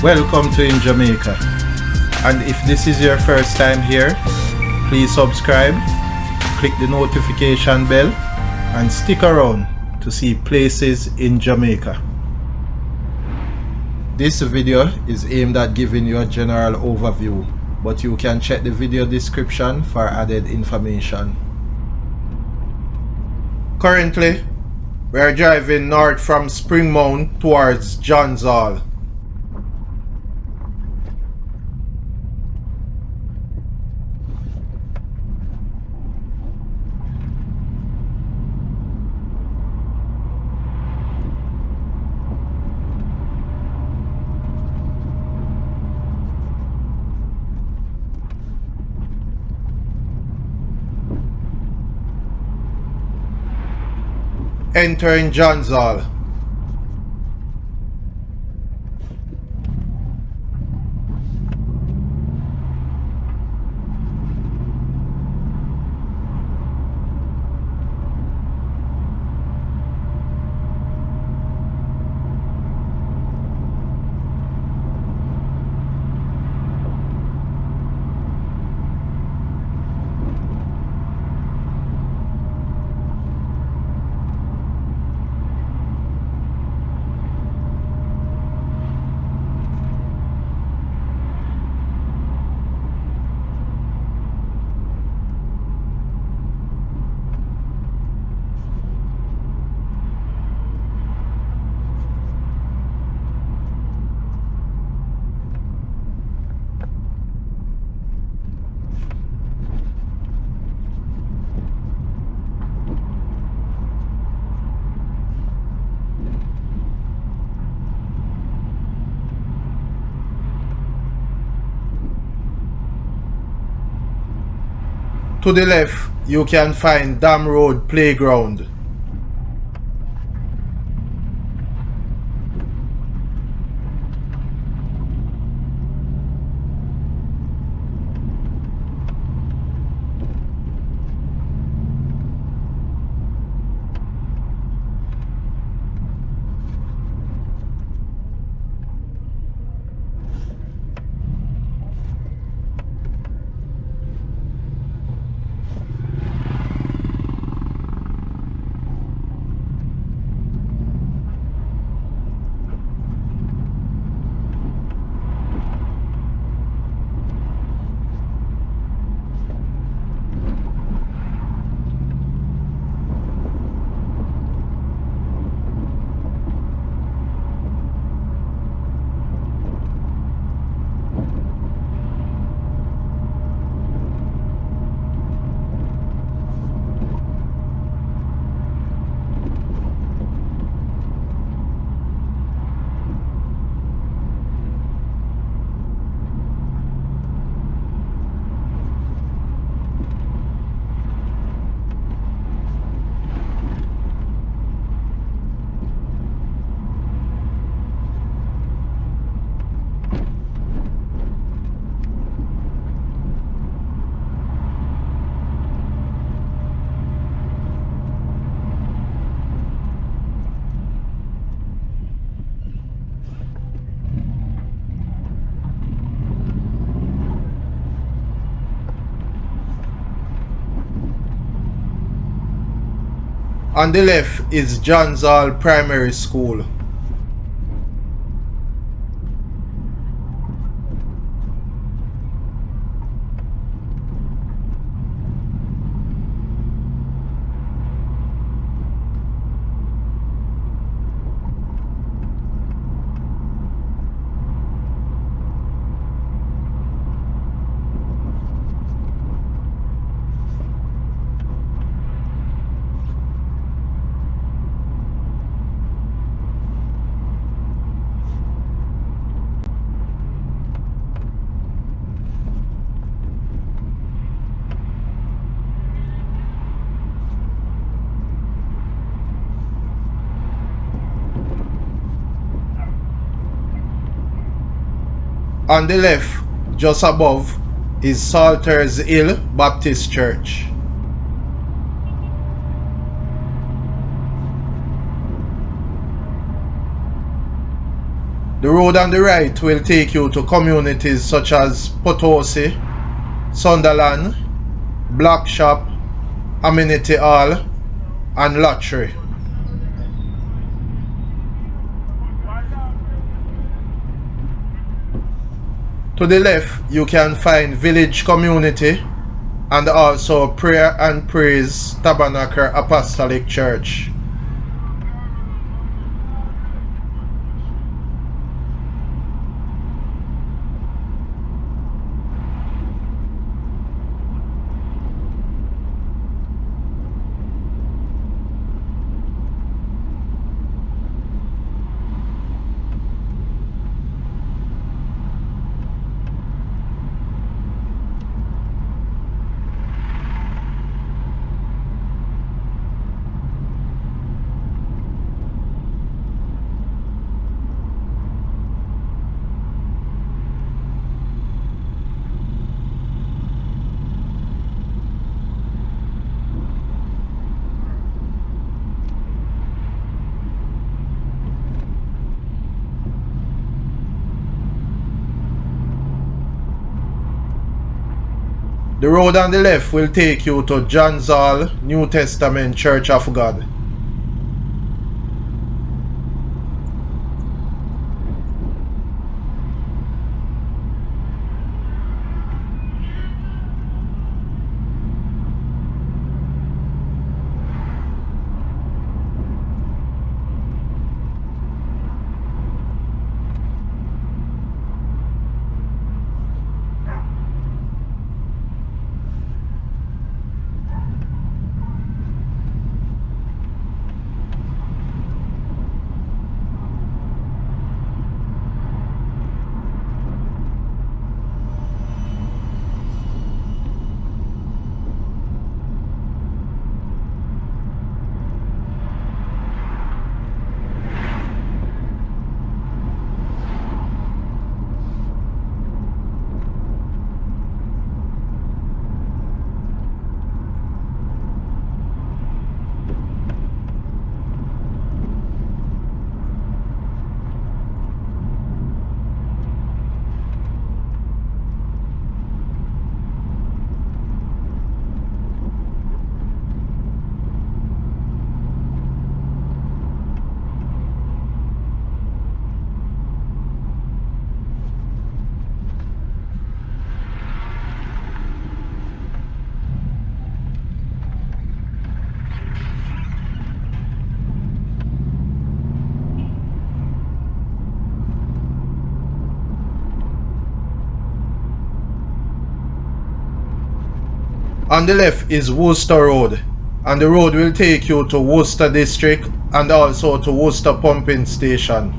Welcome to In Jamaica. And if this is your first time here, please subscribe, click the notification bell, and stick around to see places in Jamaica. This video is aimed at giving you a general overview, but you can check the video description for added information. Currently, we are driving north from Springmount towards Johns Hall. Entering Johns Hall. To the left, you can find Dam Road Playground. On the left is Johns Hall Primary School. On the left, just above, is Salters Hill Baptist Church. The road on the right will take you to communities such as Potosi, Sunderland, Black Shop, Amenity Hall, and Lottery. To the left, you can find Village Community and also Prayer and Praise Tabernacle Apostolic Church. The road on the left will take you to John's Hall, New Testament Church of God. On the left is Worcester Road, and the road will take you to Worcester District and also to Worcester Pumping Station.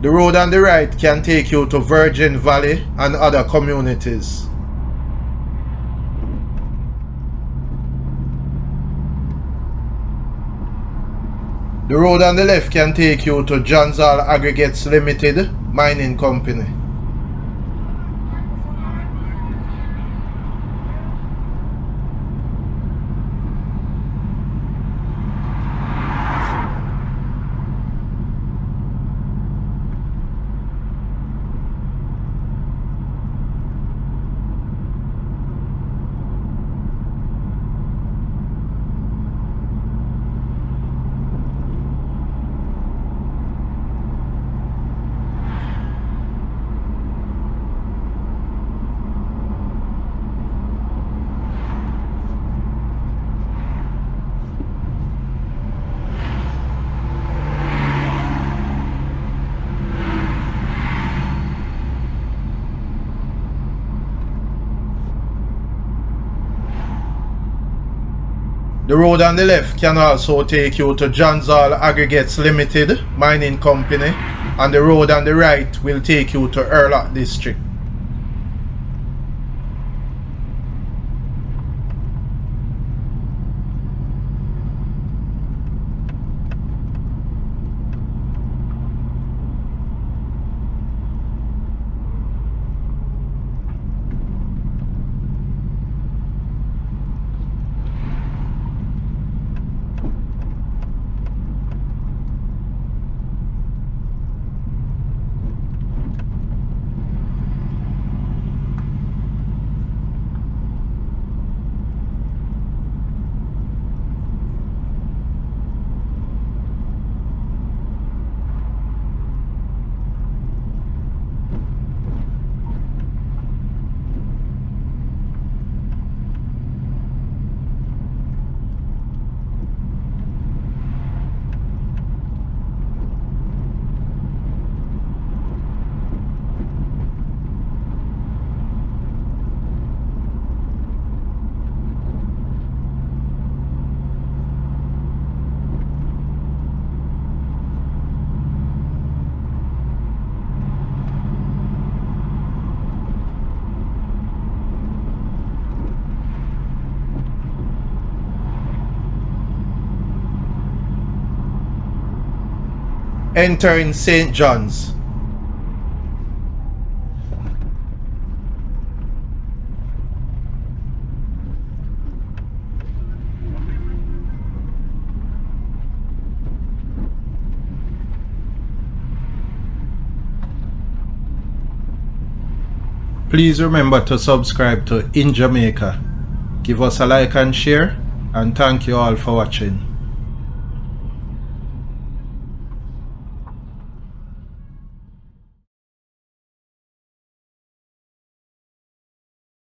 The road on the right can take you to Virgin Valley and other communities. The road on the left can take you to John's Hall Aggregates Limited Mining Company. The road on the left can also take you to John's Hall Aggregates Limited Mining Company, and the road on the right will take you to Erlock District. entering St. John's. Please remember to subscribe to In Jamaica. Give us a like and share, and thank you all for watching.